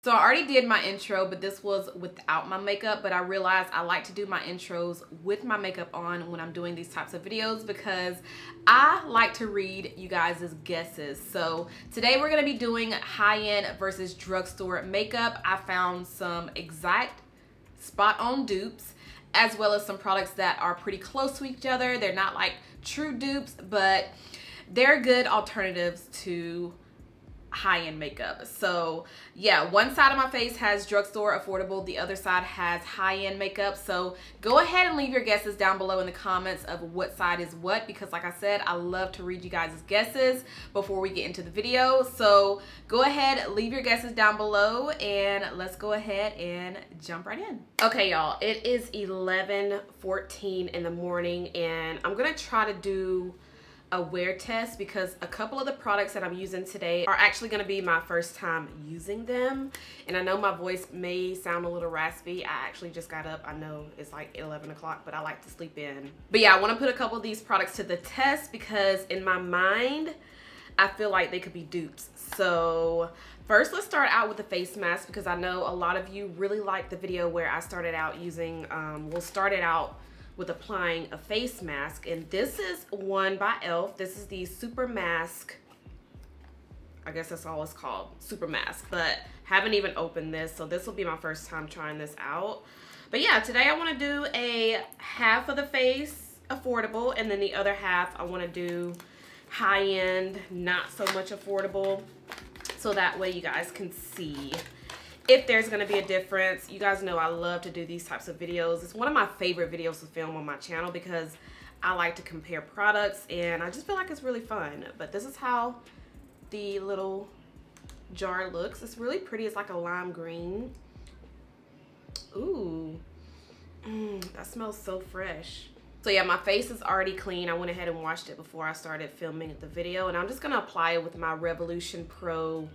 So I already did my intro, but this was without my makeup, but I realized I like to do my intros with my makeup on when I'm doing these types of videos because I like to read you guys' guesses. So today we're gonna be doing high-end versus drugstore makeup. I found some exact spot-on dupes as well as some products that are pretty close to each other. They're not like true dupes, but they're good alternatives to high-end makeup. So yeah, one side of my face has drugstore affordable, the other side has high-end makeup. So go ahead and leave your guesses down below in the comments of what side is what, because like I said, I love to read you guys' guesses before we get into the video. So go ahead, leave your guesses down below, and let's go ahead and jump right in. Okay y'all, it is 11:14 in the morning and I'm gonna try to do a wear test because a couple of the products that I'm using today are actually going to be my first time using them, and I know my voice may sound a little raspy. I actually just got up. I know it's like 11 o'clock, but I like to sleep in. But yeah, I want to put a couple of these products to the test because in my mind I feel like they could be dupes. So first, let's start out with the face mask because I know a lot of you really like the video where I started out using with applying a face mask, and this is one by e.l.f. This is the Supermask. I guess that's all it's called, Supermask, but haven't even opened this, so this will be my first time trying this out. But yeah, today I want to do a half of the face affordable, and then the other half I want to do high-end, not so much affordable, so that way you guys can see if there's going to be a difference. You guys know I love to do these types of videos. It's one of my favorite videos to film on my channel because I like to compare products and I just feel like it's really fun. But this is how the little jar looks. It's really pretty. It's like a lime green. Ooh, that smells so fresh. So yeah, my face is already clean. I went ahead and washed it before I started filming the video, and I'm just going to apply it with my Revolution Pro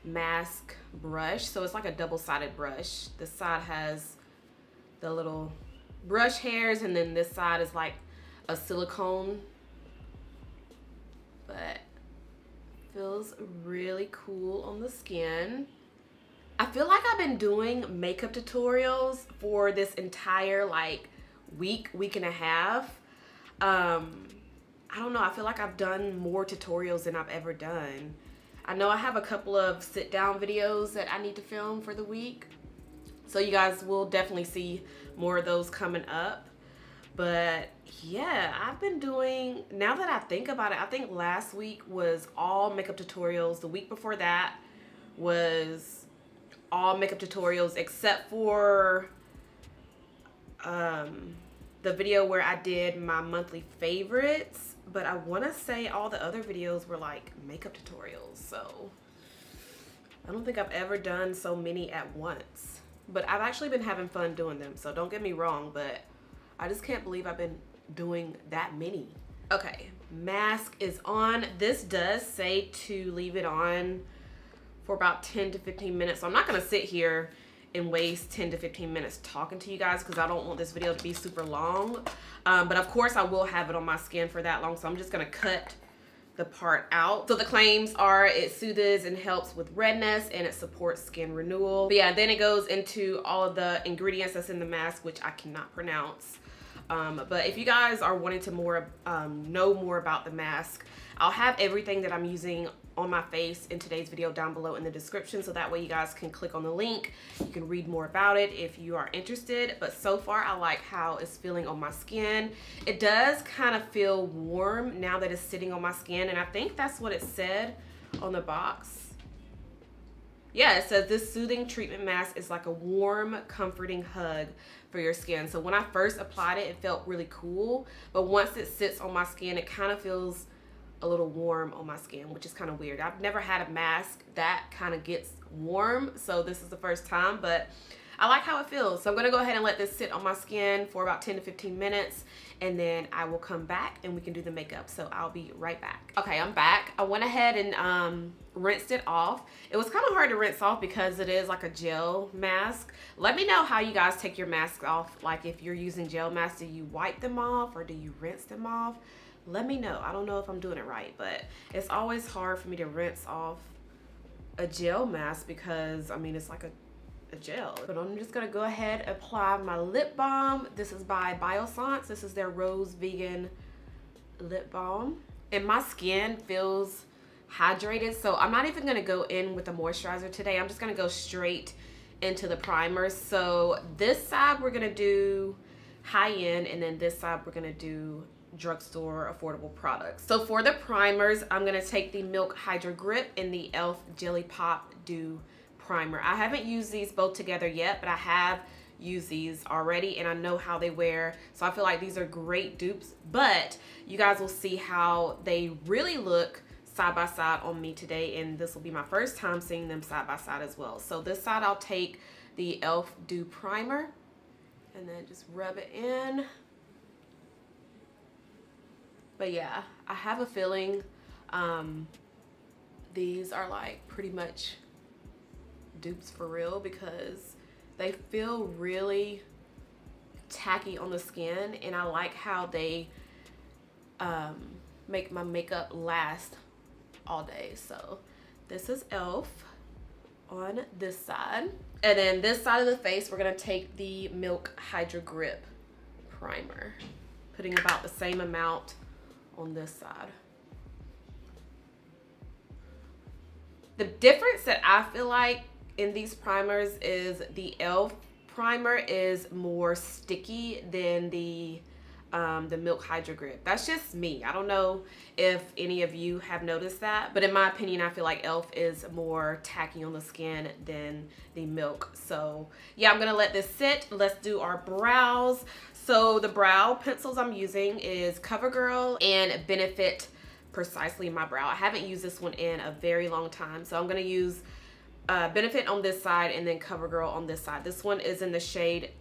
mask brush. So it's like a double-sided brush. This side has the little brush hairs and then this side is like a silicone, but feels really cool on the skin. I feel like I've been doing makeup tutorials for this entire like week and a half. I don't know, I feel like I've done more tutorials than I've ever done. I know I have a couple of sit-down videos that I need to film for the week, so you guys will definitely see more of those coming up. But yeah, I've been doing, now that I think about it, I think last week was all makeup tutorials. The week before that was all makeup tutorials except for the video where I did my monthly favorites. But I want to say all the other videos were like makeup tutorials, so I don't think I've ever done so many at once. But I've actually been having fun doing them, so don't get me wrong, but I just can't believe I've been doing that many. Okay, mask is on. This does say to leave it on for about 10 to 15 minutes, so I'm not going to sit here and waste 10 to 15 minutes talking to you guys because I don't want this video to be super long. But of course I will have it on my skin for that long, so I'm just gonna cut the part out. So the claims are it soothes and helps with redness and it supports skin renewal. But yeah, then it goes into all of the ingredients that's in the mask, which I cannot pronounce. But if you guys are wanting to know more about the mask, I'll have everything that I'm using on my face in today's video down below in the description, so that way you guys can click on the link. You can read more about it if you are interested. But so far I like how it's feeling on my skin. It does kind of feel warm now that it's sitting on my skin, and I think that's what it said on the box. Yeah, it says this soothing treatment mask is like a warm, comforting hug for your skin. So when I first applied it, it felt really cool, but once it sits on my skin, it kind of feels a little warm on my skin, which is kind of weird. I've never had a mask that kind of gets warm, so this is the first time, but I like how it feels. So I'm gonna go ahead and let this sit on my skin for about 10 to 15 minutes, and then I will come back and we can do the makeup. So I'll be right back. Okay, I'm back. I went ahead and rinsed it off. It was kind of hard to rinse off because it is like a gel mask. Let me know how you guys take your masks off. Like if you're using gel masks, do you wipe them off or do you rinse them off? Let me know. I don't know if I'm doing it right, but it's always hard for me to rinse off a gel mask because I mean it's like a gel. But I'm just gonna go ahead and apply my lip balm. This is by Biossance. This is their Rose Vegan lip balm, and my skin feels hydrated, so I'm not even gonna go in with a moisturizer today. I'm just gonna go straight into the primer. So this side we're gonna do high-end, and then this side we're gonna do drugstore affordable products. So for the primers, I'm gonna take the Milk Hydra Grip and the e.l.f. Jelly Pop Dew Primer. I haven't used these both together yet, but I have used these already and I know how they wear, so I feel like these are great dupes. But you guys will see how they really look side by side on me today, and this will be my first time seeing them side by side as well. So this side I'll take the e.l.f. Dew Primer and then just rub it in. But yeah, I have a feeling these are like pretty much dupes for real because they feel really tacky on the skin, and I like how they make my makeup last all day. So this is e.l.f. on this side, and then this side of the face we're gonna take the Milk Hydra Grip Primer, putting about the same amount on this side. The difference that I feel like in these primers is the e.l.f. primer is more sticky than the Milk Hydra Grip. That's just me. I don't know if any of you have noticed that, but in my opinion, I feel like e.l.f. is more tacky on the skin than the Milk. So yeah, I'm gonna let this sit. Let's do our brows. So the brow pencils I'm using is Covergirl and Benefit Precisely My Brow. I haven't used this one in a very long time, so I'm gonna use Benefit on this side and then Covergirl on this side. This one is in the shade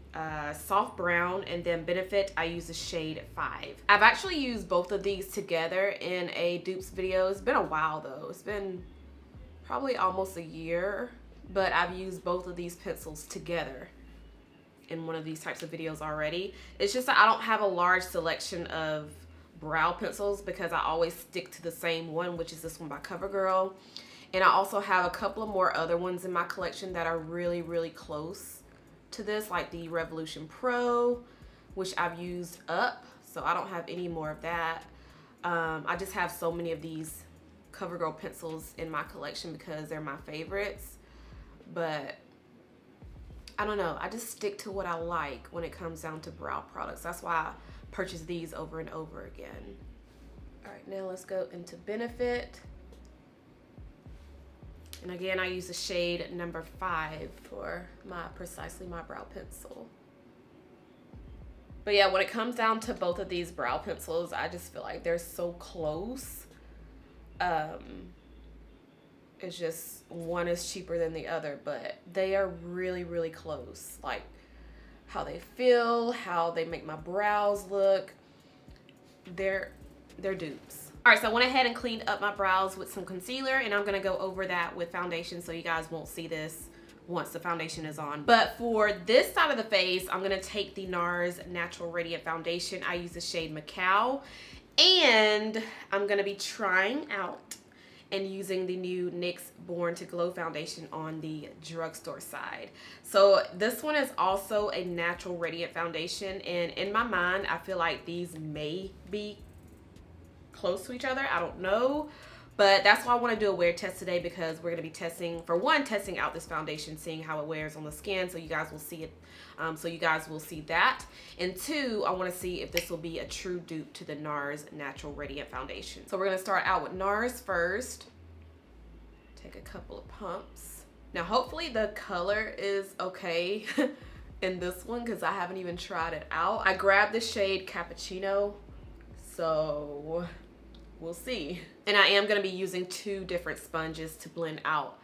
soft brown, and then Benefit I use the shade 5. I've actually used both of these together in a dupes video. It's been a while though. It's been probably almost a year, but I've used both of these pencils together in one of these types of videos already. It's just that I don't have a large selection of brow pencils because I always stick to the same one, which is this one by Covergirl. And I also have a couple of more other ones in my collection that are really, really close to this, like the Revolution Pro, which I've used up, so I don't have any more of that. I just have so many of these Covergirl pencils in my collection because they're my favorites. But I don't know, I just stick to what I like when it comes down to brow products. That's why I purchase these over and over again. All right, now let's go into Benefit. And again, I use the shade number 5 for my Precisely My Brow pencil. But yeah, when it comes down to both of these brow pencils, I just feel like they're so close. It's just one is cheaper than the other, but they are really, really close. Like how they feel, how they make my brows look. They're dupes. All right, so I went ahead and cleaned up my brows with some concealer, and I'm gonna go over that with foundation so you guys won't see this once the foundation is on. But for this side of the face, I'm gonna take the NARS Natural Radiant Foundation. I use the shade Macao, and I'm gonna be trying out and using the new NYX Born to Glow foundation on the drugstore side. So this one is also a natural radiant foundation, and in my mind, I feel like these may be close to each other. I don't know, but that's why I want to do a wear test today, because we're going to be testing, for one, testing out this foundation, seeing how it wears on the skin, so you guys will see it, so you guys will see that. And two, I want to see if this will be a true dupe to the NARS Natural Radiant Foundation. So we're going to start out with NARS first. Take a couple of pumps. Now hopefully the color is okay in this one, because I haven't even tried it out. I grabbed the shade Cappuccino, so we'll see. And I am going to be using 2 different sponges to blend out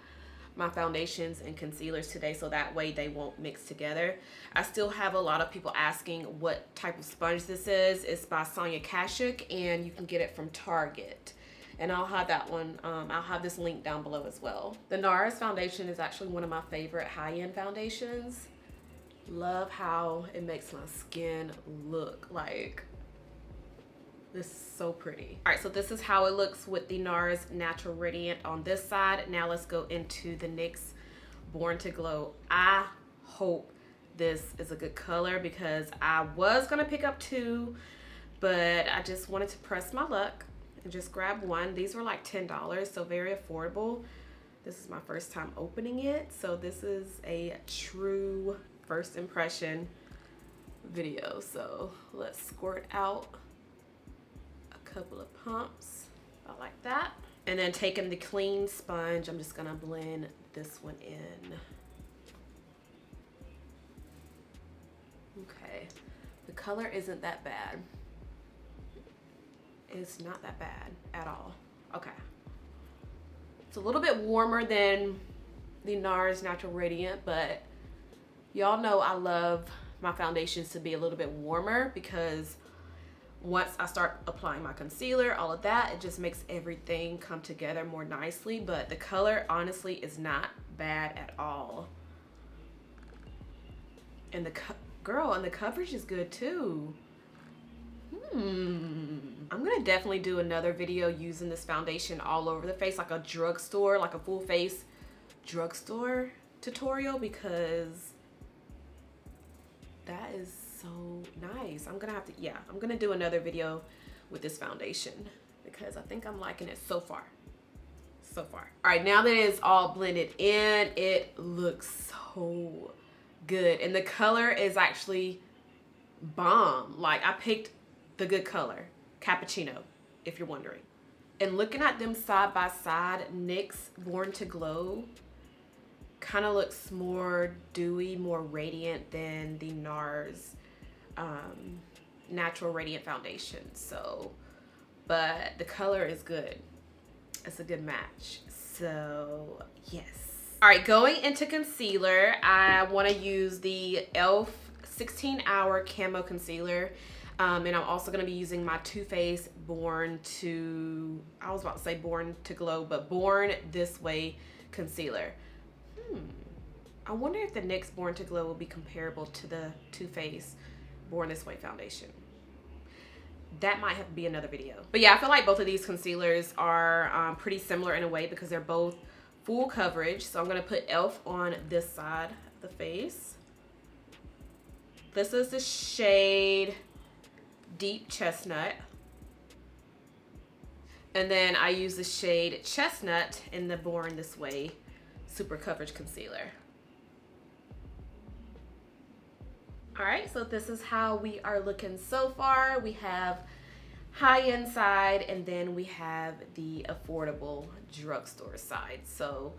my foundations and concealers today, so that way they won't mix together. I still have a lot of people asking what type of sponge this is. It's by Sonia Kashuk, and you can get it from Target. And I'll have that one, I'll have this link down below as well. The NARS foundation is actually one of my favorite high-end foundations. Love how it makes my skin look. Like, This is so pretty. All right, so this is how it looks with the NARS Natural Radiant on this side. Now let's go into the NYX Born to Glow. I hope this is a good color because I was gonna pick up two, but I just wanted to press my luck and just grab one. These were like $10, so very affordable. This is my first time opening it, so this is a true first impression video. So let's squirt out a couple of pumps. I like that. And then taking the clean sponge, I'm just gonna blend this one in. Okay, the color isn't that bad. It's not that bad at all. Okay. It's a little bit warmer than the NARS Natural Radiant, but y'all know I love my foundations to be a little bit warmer because once I start applying my concealer, all of that, it just makes everything come together more nicely. But the color honestly is not bad at all. And the coverage is good too. I'm gonna definitely do another video using this foundation all over the face, like a drugstore, like a full face drugstore tutorial, because that is so nice. I'm gonna do another video with this foundation because I think I'm liking it so far. All right, now that it's all blended in, it looks so good. And the color is actually bomb. Like, I picked the good color, Cappuccino, if you're wondering. And looking at them side by side, NYX Born to Glow kind of looks more dewy, more radiant than the NARS Natural Radiant Foundation. So, but the color is good. It's a good match. So, yes. All right, going into concealer, I want to use the e.l.f. 16-Hour Camo Concealer. And I'm also going to be using my Too Faced Born to, I was about to say Born to Glow, but Born This Way Concealer. I wonder if the NYX Born to Glow will be comparable to the Too Faced Born This Way foundation. That might have to be another video. But yeah, I feel like both of these concealers are pretty similar in a way because they're both full coverage. So I'm going to put e.l.f. on this side of the face. This is the shade Deep Chestnut. And then I use the shade Chestnut in the Born This Way Super Coverage Concealer. All right, so this is how we are looking so far. We have high-end side, and then we have the affordable drugstore side. So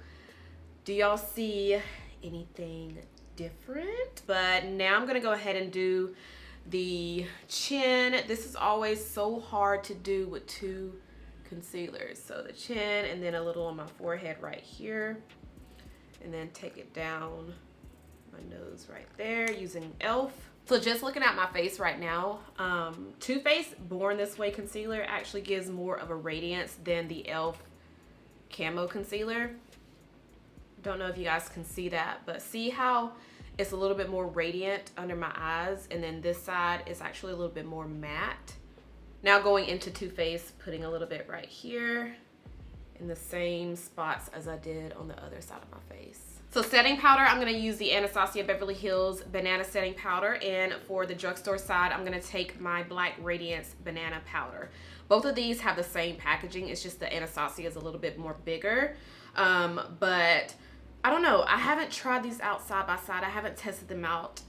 do y'all see anything different? But now I'm gonna go ahead and do the chin. This is always so hard to do with two concealers. So the chin, and then a little on my forehead right here, and then take it down my nose right there using e.l.f. So just looking at my face right now, Too Faced Born This Way Concealer actually gives more of a radiance than the e.l.f. Camo Concealer. Don't know if you guys can see that, but see how it's a little bit more radiant under my eyes, and then this side is actually a little bit more matte. Now going into Too Faced, putting a little bit right here in the same spots as I did on the other side of my face. So setting powder, I'm going to use the Anastasia Beverly Hills Banana Setting Powder. And for the drugstore side, I'm going to take my Black Radiance Banana Powder. Both of these have the same packaging. It's just the Anastasia is a little bit more bigger. But I don't know. I haven't tried these out side by side. I haven't tested them out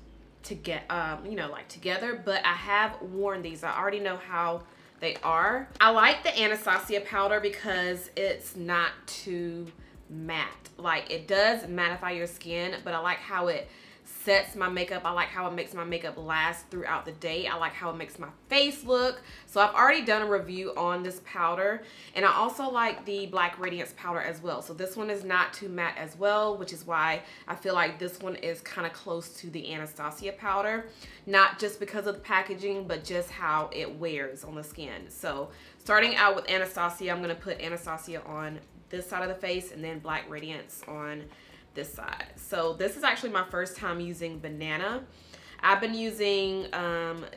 to get, you know, like together. But I have worn these. I already know how they are. I like the Anastasia powder because it's not too matte. Like, it does mattify your skin, but I like how it sets my makeup. I like how it makes my makeup last throughout the day. I like how it makes my face look. So I've already done a review on this powder, and I also like the Black Radiance powder as well. So this one is not too matte as well, which is why I feel like this one is kind of close to the Anastasia powder, not just because of the packaging, but just how it wears on the skin. So starting out with Anastasia, I'm going to put Anastasia on this side of the face and then Black Radiance on this side. So this is actually my first time using banana. I've been using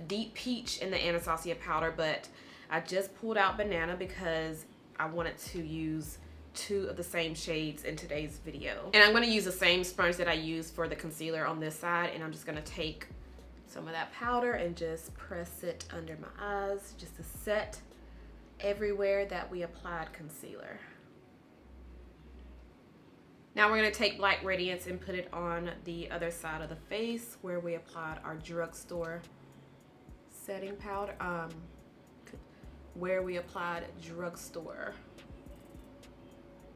Deep Peach in the Anastasia powder, but I just pulled out Banana because I wanted to use 2 of the same shades in today's video. And I'm going to use the same sponge that I used for the concealer on this side, and I'm just going to take some of that powder and just press it under my eyes just to set everywhere that we applied concealer. Now we're going to take Black Radiance and put it on the other side of the face where we applied our drugstore setting powder, where we applied drugstore.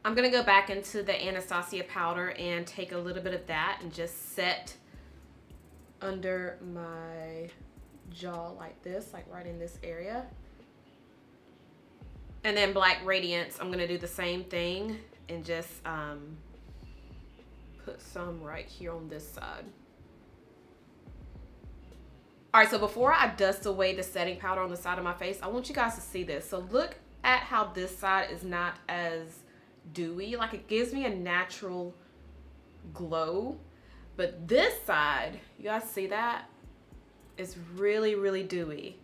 I'm going to go back into the Anastasia powder and take a little bit of that and just set under my jaw like this, like right in this area. And then Black Radiance, I'm going to do the same thing and just put some right here on this side. All right, so before I dust away the setting powder on the side of my face, I want you guys to see this. So look at how this side is not as dewy. Like, it gives me a natural glow, but this side, you guys see that? It's really, really dewy.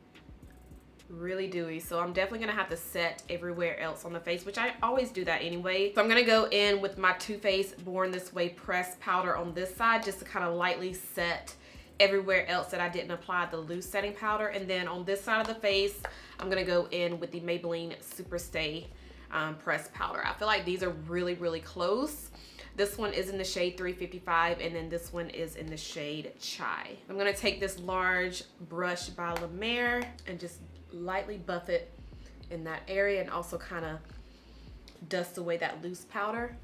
Really dewy. So I'm definitely gonna have to set everywhere else on the face, which I always do that anyway. So I'm gonna go in with my Too Faced Born This Way pressed powder on this side just to kind of lightly set everywhere else that I didn't apply the loose setting powder. And then on this side of the face, I'm gonna go in with the Maybelline Super Stay pressed powder. I feel like these are really, really close. This one is in the shade 355, and then this one is in the shade Chai. I'm gonna take this large brush by La Mer and just lightly buff it in that area and also kind of dust away that loose powder.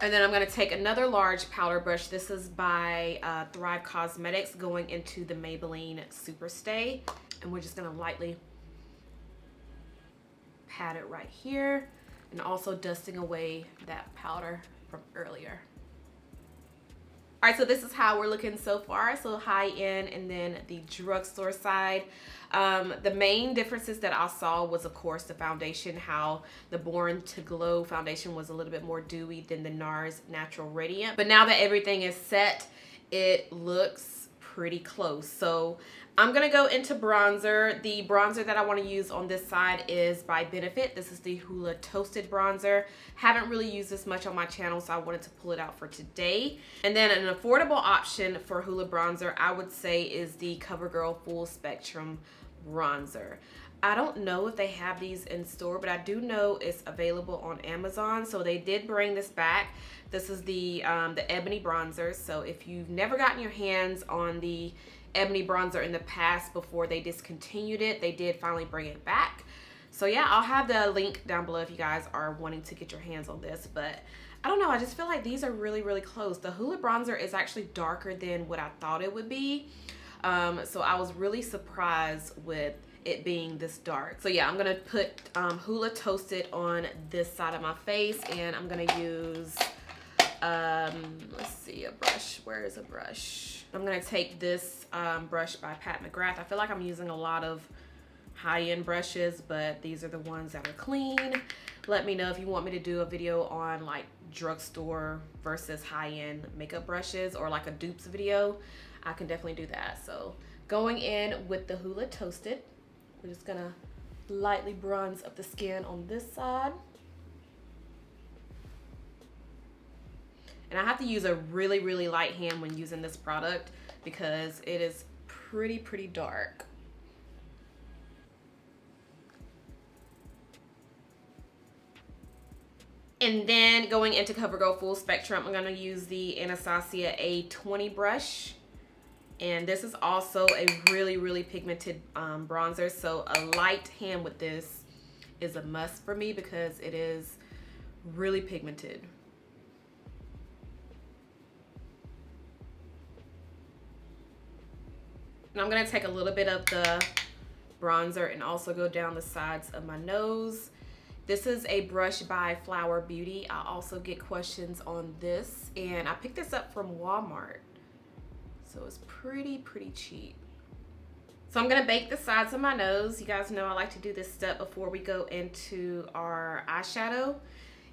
And then I'm going to take another large powder brush. This is by Thrive Cosmetics, going into the Maybelline Super Stay. And we're just going to lightly pat it right here and also dusting away that powder from earlier. All right, so this is how we're looking so far. So high end and then the drugstore side. The main differences that I saw was, of course, the foundation, how the Born to Glow foundation was a little bit more dewy than the NARS Natural Radiant. But now that everything is set, it looks pretty close. So I'm gonna go into bronzer. The bronzer that I want to use on this side is by Benefit. This is the Hoola Toasted Bronzer. Haven't really used this much on my channel, so I wanted to pull it out for today. And then an affordable option for Hoola bronzer, I would say, is the Covergirl Full Spectrum Bronzer. I don't know if they have these in store, but I do know it's available on Amazon. So they did bring this back. This is the Ebony bronzer. So if you've never gotten your hands on the Ebony bronzer in the past before they discontinued it, they did finally bring it back. So yeah, I'll have the link down below if you guys are wanting to get your hands on this. But I don't know, I just feel like these are really, really close. The Hoola bronzer is actually darker than what I thought it would be. So I was really surprised with it being this dark. So yeah, I'm gonna put Hoola Toasted on this side of my face, and I'm gonna use let's see, a brush. Where is a brush? I'm gonna take this brush by Pat McGrath. I feel like I'm using a lot of high-end brushes, but these are the ones that are clean. Let me know if you want me to do a video on like drugstore versus high-end makeup brushes, or like a dupes video. I can definitely do that. So going in with the Hoola Toasted, we're just gonna lightly bronze up the skin on this side. And I have to use a really, really light hand when using this product because it is pretty dark. And then going into CoverGirl Full Spectrum, I'm gonna use the Anastasia A20 brush. And this is also a really, really pigmented bronzer. So a light hand with this is a must for me because it is really pigmented. And I'm gonna take a little bit of the bronzer and also go down the sides of my nose. This is a brush by Flower Beauty. I also get questions on this, and I picked this up from Walmart. So it's pretty cheap. So I'm gonna bake the sides of my nose. You guys know I like to do this step before we go into our eyeshadow.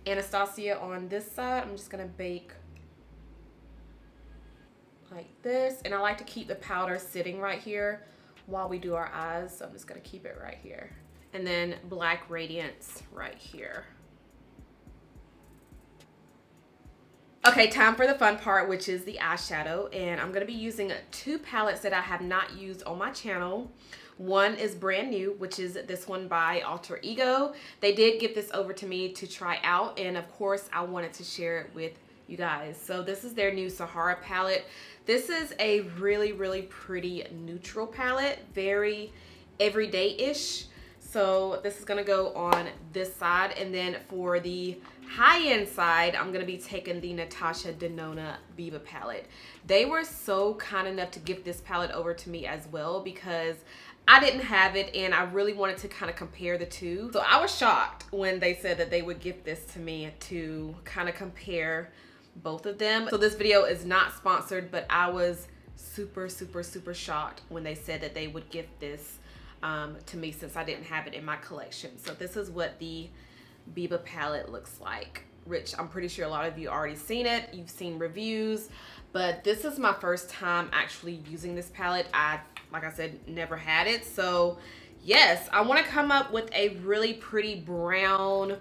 Anastasia on this side, I'm just gonna bake like this, and I like to keep the powder sitting right here while we do our eyes. So I'm just gonna keep it right here. And then Black Radiance right here. Okay, time for the fun part, which is the eyeshadow. And I'm gonna be using 2 palettes that I have not used on my channel. One is brand new, which is this one by Alter Ego. They did give this over to me to try out, and of course I wanted to share it with you guys. So this is their new Sahara palette. This is a really, really pretty neutral palette, very everyday-ish. So this is gonna go on this side, and then for the high-end side, I'm gonna be taking the Natasha Denona Biba palette. They were so kind enough to give this palette over to me as well, because I didn't have it and I really wanted to kind of compare the two. So I was shocked when they said that they would give this to me to kind of compare both of them. So this video is not sponsored, but I was super, super, super shocked when they said that they would give this to me, since I didn't have it in my collection. So this is what the Biba palette looks like, which I'm pretty sure a lot of you already seen it. You've seen reviews, but this is my first time actually using this palette. Like I said, never had it. So yes, I want to come up with a really pretty brown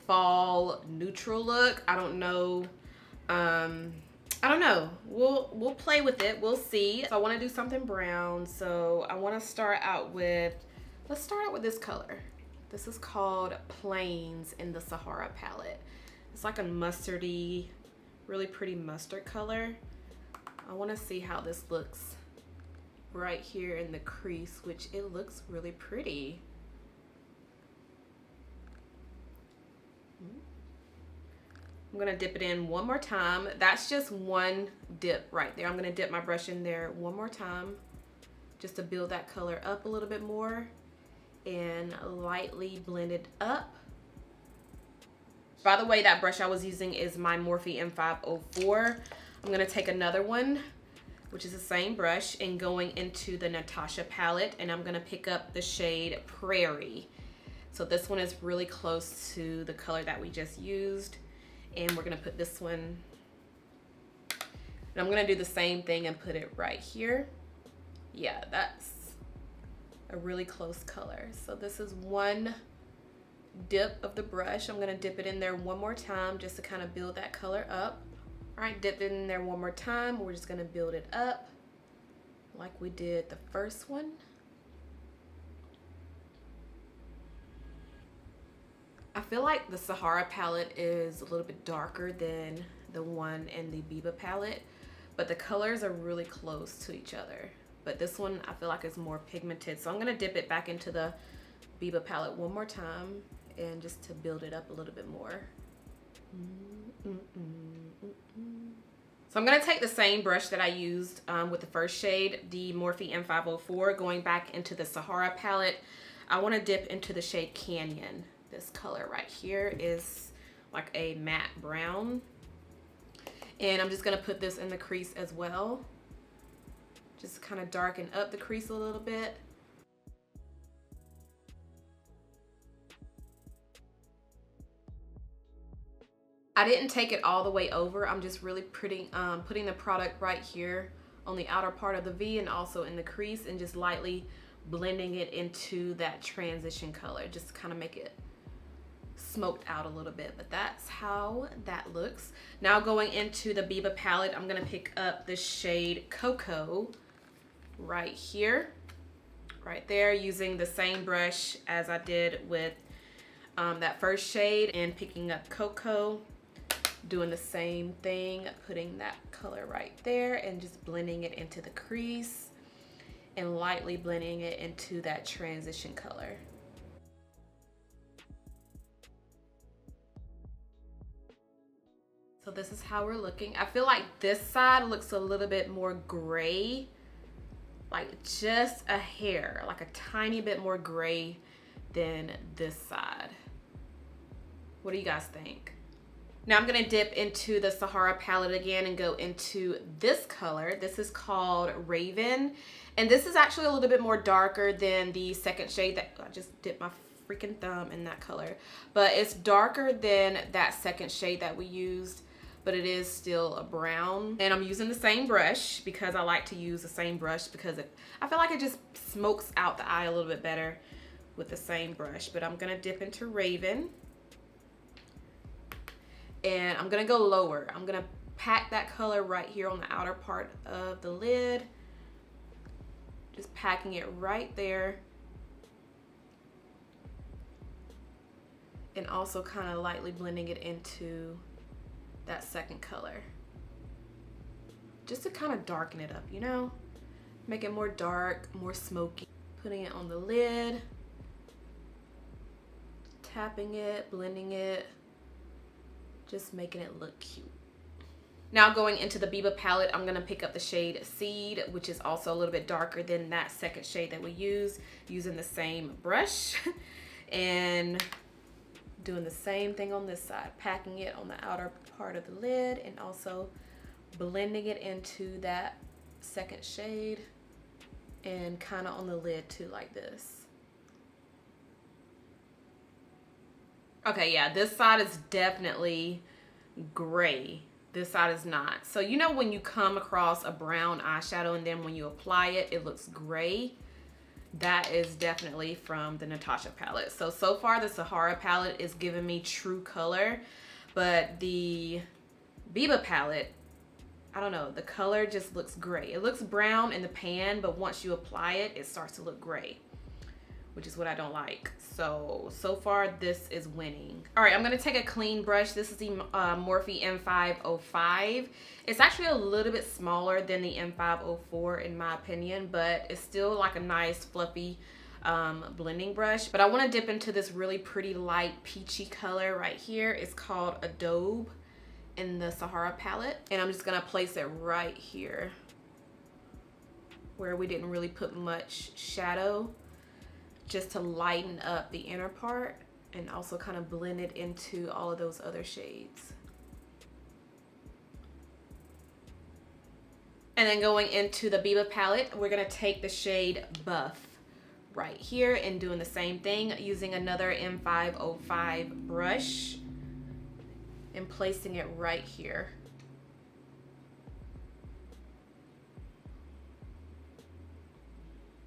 fall neutral look. I don't know. We'll play with it. We'll see. So I want to do something brown. So I want to start out with, let's start out with this color. This is called Plains in the Sahara palette. It's like a mustardy, really pretty mustard color. I want to see how this looks right here in the crease, which it looks really pretty. I'm gonna dip it in one more time. That's just one dip right there. I'm gonna dip my brush in there one more time just to build that color up a little bit more and lightly blend it up. By the way, that brush I was using is my Morphe M504. I'm gonna take another one, which is the same brush, and going into the Natasha palette, and I'm gonna pick up the shade Prairie. So this one is really close to the color that we just used, and we're gonna put this one, and I'm gonna do the same thing and put it right here. Yeah, that's a really close color. So this is one dip of the brush. I'm gonna dip it in there one more time just to kind of build that color up. All right, dip it in there one more time. We're just gonna build it up like we did the first one. I feel like the Sahara palette is a little bit darker than the one in the Biba palette, but the colors are really close to each other. But this one I feel like is more pigmented. So I'm gonna dip it back into the Biba palette one more time and just to build it up a little bit more. So I'm gonna take the same brush that I used with the first shade, the Morphe M504, going back into the Sahara palette. I wanna dip into the shade Canyon. This color right here is like a matte brown. And I'm just gonna put this in the crease as well. Just kind of darken up the crease a little bit. I didn't take it all the way over. I'm just really putting the product right here on the outer part of the V and also in the crease, and just lightly blending it into that transition color, just to kind of make it smoked out a little bit. But that's how that looks. Now going into the Biba palette, I'm gonna pick up the shade Cocoa right here, right there, using the same brush as I did with that first shade, and picking up Cocoa, doing the same thing, putting that color right there and just blending it into the crease and lightly blending it into that transition color. So this is how we're looking. I feel like this side looks a little bit more gray, like just a hair, like a tiny bit more gray than this side. What do you guys think? Now I'm gonna dip into the Sahara palette again and go into this color. This is called Raven. And this is actually a little bit more darker than the second shade that I just dipped my freaking thumb in that color. But it's darker than that second shade that we used. but it is still a brown. And I'm using the same brush because I like to use the same brush because I feel like it just smokes out the eye a little bit better with the same brush. But I'm gonna dip into Raven. And I'm gonna go lower. I'm gonna pack that color right here on the outer part of the lid. Just packing it right there. And also kind of lightly blending it into that second color. Just to kind of darken it up, you know? Make it more dark, more smoky. Putting it on the lid. Tapping it, blending it. Just making it look cute. Now going into the Biba palette, I'm gonna pick up the shade Seed, which is also a little bit darker than that second shade that we use, using the same brush. And doing the same thing on this side, packing it on the outer part of the lid and also blending it into that second shade and kind of on the lid too, like this. Okay, yeah, this side is definitely gray. This side is not. So you know when you come across a brown eyeshadow and then when you apply it, it looks gray? That is definitely from the Natasha palette. So far the Sahara palette is giving me true color, but the Biba palette, I don't know, the color just looks gray. It looks brown in the pan, but once you apply it, it starts to look gray, which is what I don't like. So far this is winning. All right, I'm gonna take a clean brush. This is the Morphe M505. It's actually a little bit smaller than the M504 in my opinion, but it's still like a nice fluffy blending brush. But I wanna dip into this really pretty light peachy color right here. It's called Adobe in the Sahara palette. And I'm just gonna place it right here where we didn't really put much shadow, just to lighten up the inner part and also kind of blend it into all of those other shades. And then going into the Biba palette, we're gonna take the shade Buff right here and doing the same thing using another M505 brush and placing it right here.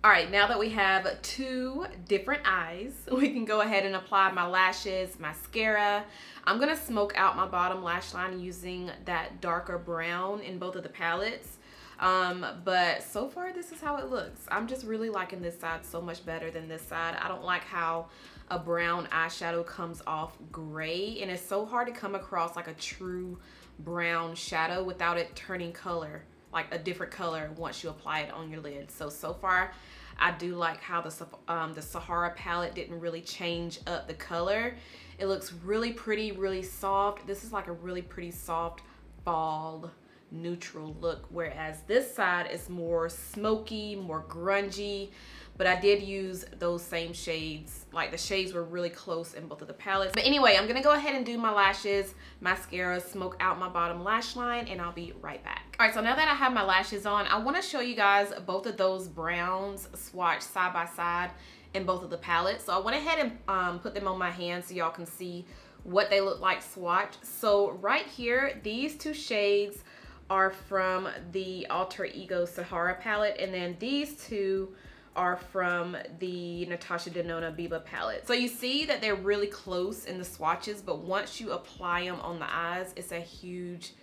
All right, now that we have two different eyes, we can go ahead and apply my lashes, mascara. I'm gonna smoke out my bottom lash line using that darker brown in both of the palettes. But so far this is how it looks. I'm just really liking this side so much better than this side. I don't like how a brown eyeshadow comes off gray, and it's so hard to come across like a true brown shadow without it turning color, like a different color once you apply it on your lid. So far I do like how the Sahara palette didn't really change up the color. It looks really pretty, really soft. This is like a really pretty soft fall neutral look, whereas this side is more smoky, more grungy. But I did use those same shades, like the shades were really close in both of the palettes. But anyway, I'm gonna go ahead and do my lashes, mascara, smoke out my bottom lash line, and I'll be right back. All right, so now that I have my lashes on, I wanna show you guys both of those browns swatched side by side in both of the palettes. So I went ahead and put them on my hands so y'all can see what they look like swatched. So right here, these two shades are from the Alter Ego Sahara palette, and then these two are from the Natasha Denona Biba palette. So you see that they're really close in the swatches, but once you apply them on the eyes, it's a huge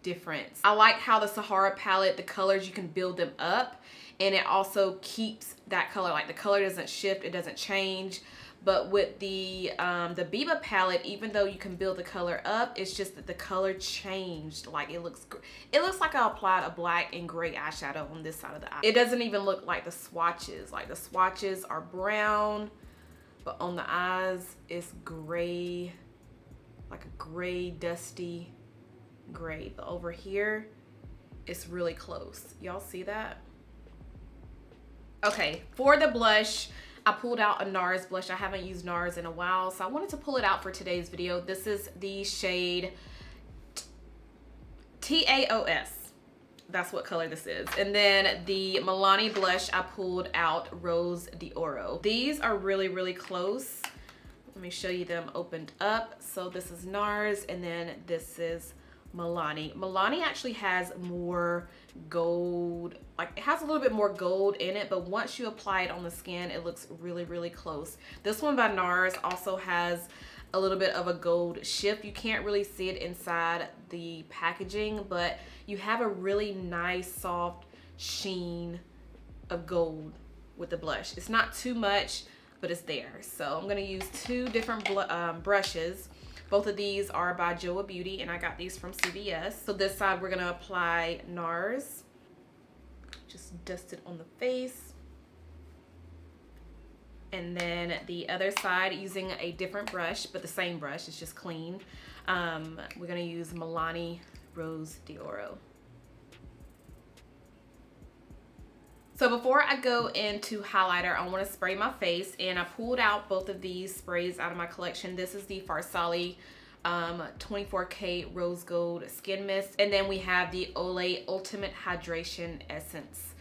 difference. I like how the Sahara palette, the colors, you can build them up, and it also keeps that color, like the color doesn't shift, it doesn't change. But with the Biba palette, even though you can build the color up, it's just that the color changed. Like it looks like I applied a black and gray eyeshadow on this side of the eye. It doesn't even look like the swatches. Like the swatches are brown, but on the eyes it's gray, like a gray, dusty gray. But over here, it's really close. Y'all see that? Okay, for the blush, I pulled out a NARS blush. I haven't used NARS in a while, so I wanted to pull it out for today's video. This is the shade TAOS. That's what color this is. And then the Milani blush, I pulled out Rose d'Oro. These are really, really close. Let me show you them opened up. So this is NARS, and then this is Milani. Milani actually has more gold, like it has a little bit more gold in it, but once you apply it on the skin, it looks really, really close. This one by NARS also has a little bit of a gold shift. You can't really see it inside the packaging, but you have a really nice soft sheen of gold with the blush. It's not too much, but it's there. So I'm gonna use two different brushes. Both of these are by Joa Beauty, and I got these from CVS. So this side we're gonna apply NARS. Just dust it on the face. And then the other side, using a different brush, but the same brush, it's just clean. We're gonna use Milani Rose d'Oro. So before I go into highlighter, I want to spray my face, and I pulled out both of these sprays out of my collection. This is the Farsali 24K Rose Gold Skin Mist, and then we have the Olay Ultimate Hydration Essence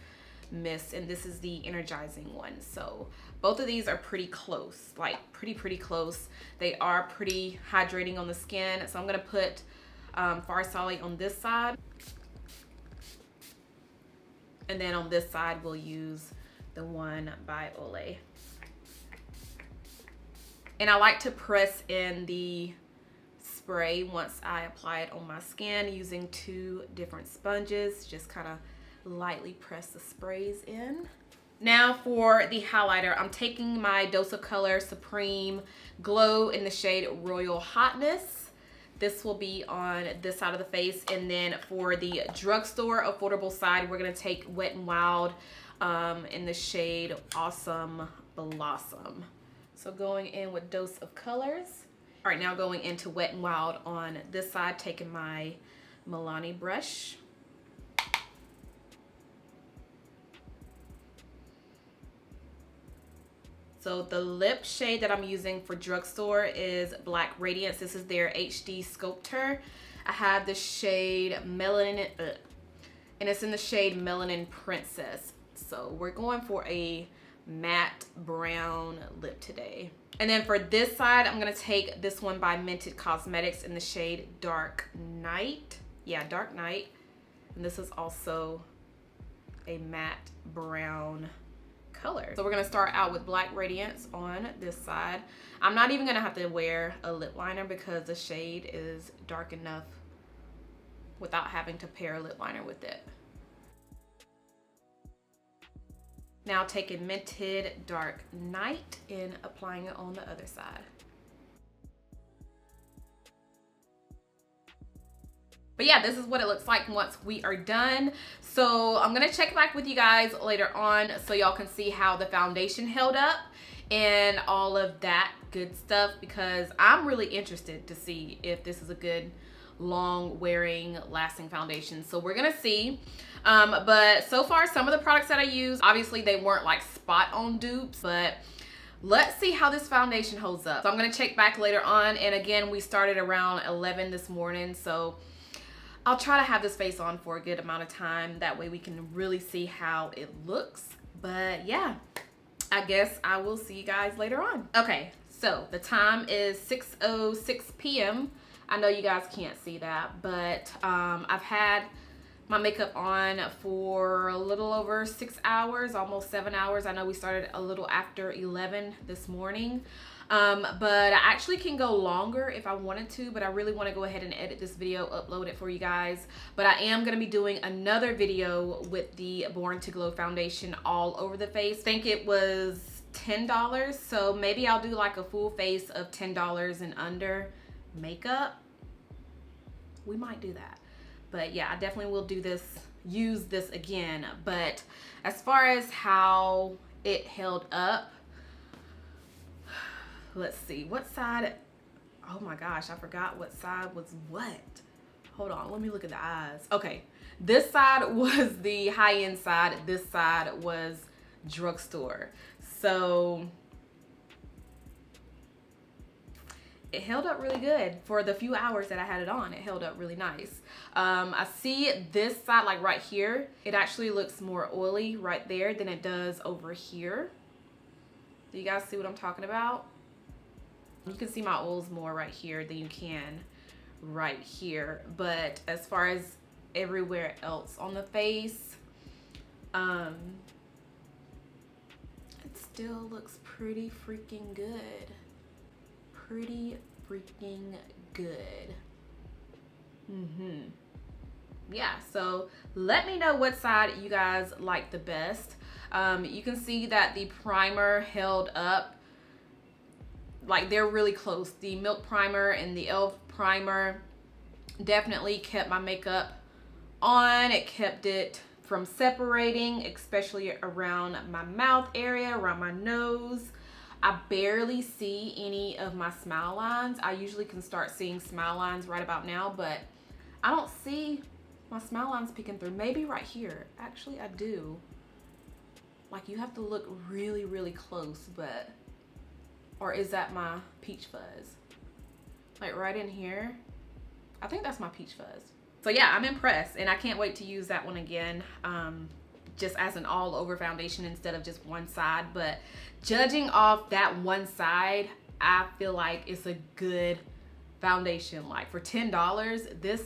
Mist, and this is the energizing one. So both of these are pretty close, like pretty close. They are pretty hydrating on the skin. So I'm gonna put Farsali on this side. And then on this side, we'll use the one by Olay. And I like to press in the spray once I apply it on my skin using two different sponges. Just kind of lightly press the sprays in. Now for the highlighter, I'm taking my Dose of Color Supreme Glow in the shade Royal Hotness. This will be on this side of the face. And then for the drugstore affordable side, we're gonna take Wet n Wild in the shade Awesome Blossom. So going in with Dose of Colors. All right, now going into Wet n Wild on this side, taking my Milani brush. So the lip shade that I'm using for drugstore is Black Radiance. This is their HD Sculptor. I have the shade Melanin, and it's in the shade Melanin Princess. So we're going for a matte brown lip today. And then for this side, I'm gonna take this one by Mented Cosmetics in the shade Dark Night. Yeah, Dark Night. And this is also a matte brown color. So we're gonna start out with Black Radiance on this side. I'm not even gonna have to wear a lip liner because the shade is dark enough without having to pair a lip liner with it. Now taking Mented Dark Night and applying it on the other side. But yeah, this is what it looks like once we are done. So I'm gonna check back with you guys later on so y'all can see how the foundation held up and all of that good stuff, because I'm really interested to see if this is a good long wearing lasting foundation. So we're gonna see. But so far, some of the products that I use, obviously they weren't like spot on dupes, but let's see how this foundation holds up. So I'm gonna check back later on. And again, we started around 11 this morning, so I'll try to have this face on for a good amount of time. That way we can really see how it looks. But yeah, I guess I will see you guys later on. Okay, so the time is 6:06 p.m. I know you guys can't see that, but I've had my makeup on for a little over 6 hours, almost 7 hours. I know we started a little after 11 this morning. But I actually can go longer if I wanted to, but I really want to go ahead and edit this video, upload it for you guys. But I am going to be doing another video with the Born to Glow foundation all over the face. I think it was $10, so maybe I'll do like a full face of $10 and under makeup. We might do that. But yeah, I definitely will do this, use this again. But as far as how it held up, let's see, what side, oh my gosh, I forgot what side was what. Hold on, let me look at the eyes. Okay, this side was the high-end side, this side was drugstore. So it held up really good for the few hours that I had it on. It held up really nice. I see this side, like right here, it actually looks more oily right there than it does over here. Do you guys see what I'm talking about? You can see my oils more right here than you can right here. But as far as everywhere else on the face, it still looks pretty freaking good. Pretty freaking good. Yeah, so let me know what side you guys like the best. You can see that the primer held up, like they're really close. The Milk Primer and the e.l.f. Primer definitely kept my makeup on. It kept it from separating, especially around my mouth area, around my nose. I barely see any of my smile lines. I usually can start seeing smile lines right about now, but I don't see my smile lines peeking through. Maybe right here. Actually, I do. Like, you have to look really, really close, but... Or is that my peach fuzz? Like right in here? I think that's my peach fuzz. So yeah, I'm impressed, and I can't wait to use that one again. Just as an all over foundation instead of just one side. But judging off that one side, I feel like it's a good foundation. Like for $10, this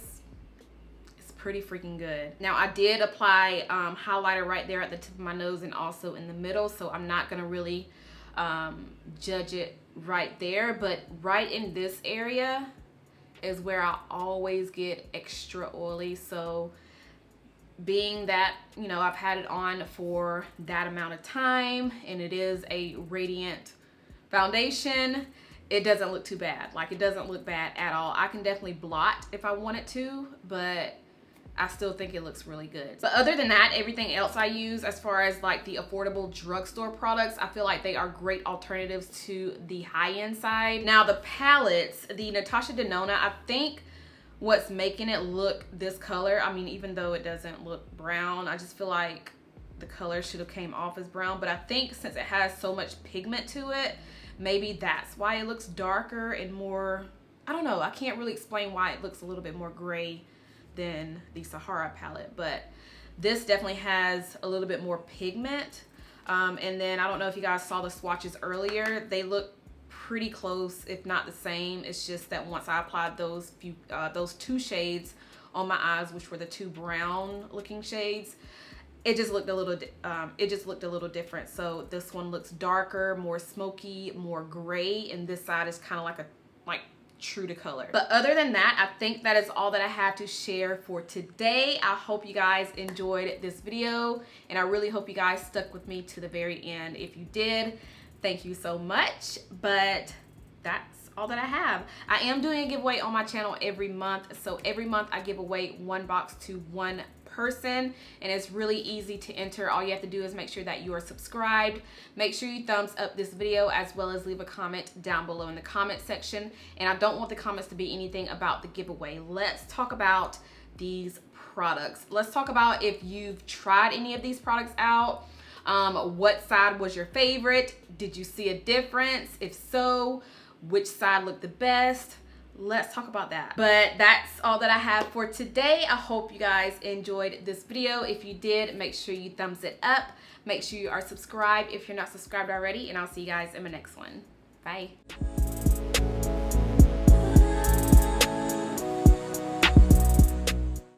is pretty freaking good. Now I did apply highlighter right there at the tip of my nose and also in the middle, so I'm not gonna really judge it right there, but right in this area is where I always get extra oily. So being that, you know, I've had it on for that amount of time and it is a radiant foundation, it doesn't look too bad. Like, it doesn't look bad at all. I can definitely blot if I wanted to, but I still think it looks really good. But other than that, everything else I use as far as like the affordable drugstore products, I feel like they are great alternatives to the high-end side. Now the palettes, the Natasha Denona, I think what's making it look this color, I mean, even though it doesn't look brown, I just feel like the color should have came off as brown. But I think since it has so much pigment to it, maybe that's why it looks darker and more, I don't know, I can't really explain why it looks a little bit more gray than the Sahara palette, but this definitely has a little bit more pigment. And then I don't know if you guys saw the swatches earlier, they look pretty close, if not the same. It's just that once I applied those two shades on my eyes, which were the two brown looking shades, it just looked a little different. So this one looks darker, more smoky, more gray, and this side is kind of like true to color. But other than that, I think that is all that I have to share for today. I hope you guys enjoyed this video, and I really hope you guys stuck with me to the very end. If you did, thank you so much. But that's all that I have. I am doing a giveaway on my channel every month. So every month I give away one box to one person, and it's really easy to enter. All you have to do is make sure that you are subscribed. Make sure you thumbs up this video, as well as leave a comment down below in the comment section. And I don't want the comments to be anything about the giveaway. Let's talk about these products. Let's talk about if you've tried any of these products out. What side was your favorite? Did you see a difference? If so, which side looked the best? Let's talk about that. But that's all that I have for today. I hope you guys enjoyed this video. If you did, make sure you thumbs it up. Make sure you are subscribed if you're not subscribed already, and I'll see you guys in my next one. Bye.